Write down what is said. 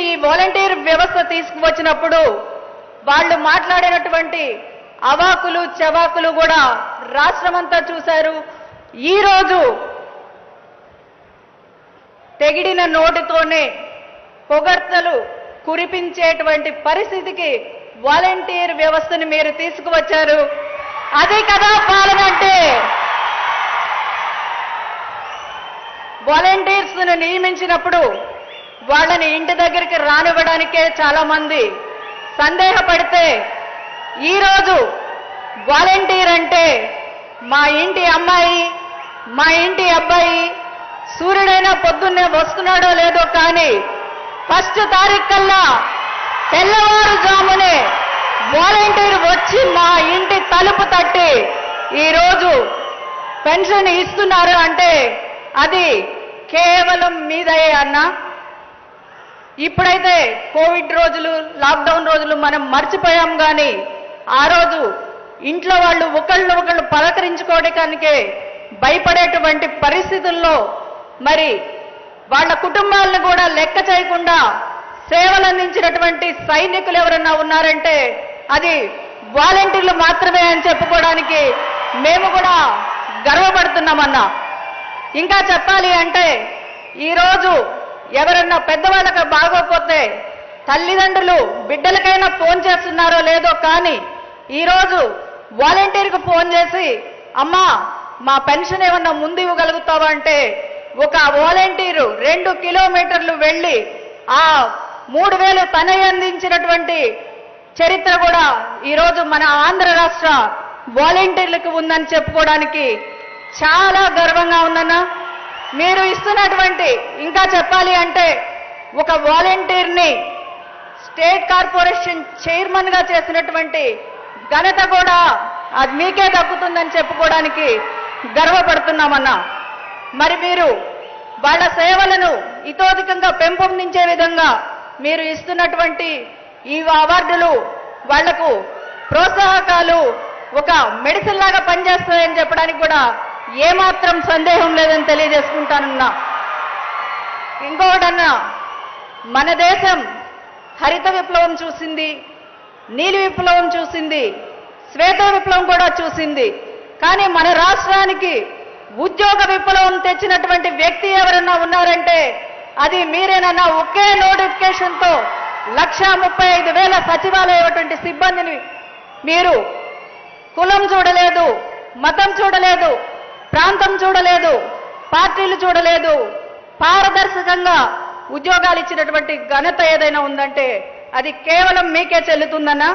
ఈ వాలంటీర్ వ్యవస్థ తీసుకువచ్చినప్పుడు వాళ్ళు మాట్లాడినటువంటి అవాకులు చవాకులు కూడా రాష్ట్రమంతా చూశారు. ఈరోజు తెగిడిన నోటితోనే పొగడ్తలు కురిపించేటువంటి పరిస్థితికి వాలంటీర్ వ్యవస్థను మీరు తీసుకువచ్చారు. అదే కదా పాలన అంటే. వాలంటీర్స్ ను నియమించినప్పుడు వాళ్ళని ఇంటి దగ్గరికి రానివ్వడానికే చాలా మంది సందేహపడితే ఈరోజు వాలంటీర్ అంటే మా ఇంటి అమ్మాయి, మా ఇంటి అబ్బాయి సూర్యుడైనా పొద్దున్నే వస్తున్నాడో లేదో కానీ ఫస్ట్ తారీఖు కల్లా తెల్లవారుజామునే వాలంటీర్ వచ్చి మా ఇంటి తలుపు తట్టి ఈరోజు పెన్షన్ ఇస్తున్నారు అంటే అది కేవలం మీదయే అన్నా. ఇప్పుడైతే కోవిడ్ రోజులు, లాక్డౌన్ రోజులు మనం మర్చిపోయాం. కానీ ఆ రోజు ఇంట్లో వాళ్ళు ఒకళ్ళు పలకరించుకోవడానికే భయపడేటువంటి పరిస్థితుల్లో మరి వాళ్ళ కుటుంబాలను కూడా లెక్క చేయకుండా సేవలు అందించినటువంటి సైనికులు ఎవరన్నా ఉన్నారంటే అది వాలంటీర్లు మాత్రమే అని చెప్పుకోవడానికి మేము కూడా గర్వపడుతున్నామన్నా. ఇంకా చెప్పాలి అంటే ఈరోజు ఎవరన్నా పెద్దవాళ్ళకి బాగోపోతే తల్లిదండ్రులు బిడ్డలకైనా ఫోన్ చేస్తున్నారో లేదో కానీ ఈరోజు వాలంటీర్కి ఫోన్ చేసి అమ్మా మా పెన్షన్ ఏమన్నా ముందు ఇవ్వగలుగుతావా అంటే ఒక వాలంటీరు 2 కిలోమీటర్లు వెళ్ళి ఆ 3000 తనే అందించినటువంటి చరిత్ర కూడా ఈరోజు మన ఆంధ్ర రాష్ట్ర వాలంటీర్లకు ఉందని చెప్పుకోవడానికి చాలా గర్వంగా ఉందన్నా. మీరు ఇస్తున్నటువంటి ఇంకా చెప్పాలి అంటే ఒక వాలంటీర్ని స్టేట్ కార్పొరేషన్ చైర్మన్గా చేసినటువంటి ఘనత కూడా అది మీకే దక్కుతుందని చెప్పుకోవడానికి గర్వపడుతున్నామన్నా. మరి మీరు వాళ్ళ సేవలను ఇతోధికంగా పెంపొందించే విధంగా మీరు ఇస్తున్నటువంటి ఈ అవార్డులు వాళ్లకు ప్రోత్సాహకాలు ఒక మెడిసిన్ లాగా పనిచేస్తాయని చెప్పడానికి కూడా ఏమాత్రం సందేహం లేదని తెలియజేసుకుంటానన్నా. ఇంకొకటన్నా, మన దేశం హరిత విప్లవం చూసింది, నీలి విప్లవం చూసింది, శ్వేత విప్లవం కూడా చూసింది. కానీ మన రాష్ట్రానికి ఉద్యోగ విప్లవం తెచ్చినటువంటి వ్యక్తి ఎవరన్నా ఉన్నారంటే అది మీరేనన్నా. ఒకే నోటిఫికేషన్తో 1,35,000 సచివాలయటువంటి సిబ్బందిని మీరు కులం చూడలేదు, మతం చూడలేదు, ప్రాంతం చూడలేదు, పార్టీలు చూడలేదు, పారదర్శకంగా ఉద్యోగాలు ఇచ్చినటువంటి ఘనత ఏదైనా ఉందంటే అది కేవలం మీకే చెల్లుతుందన్నా.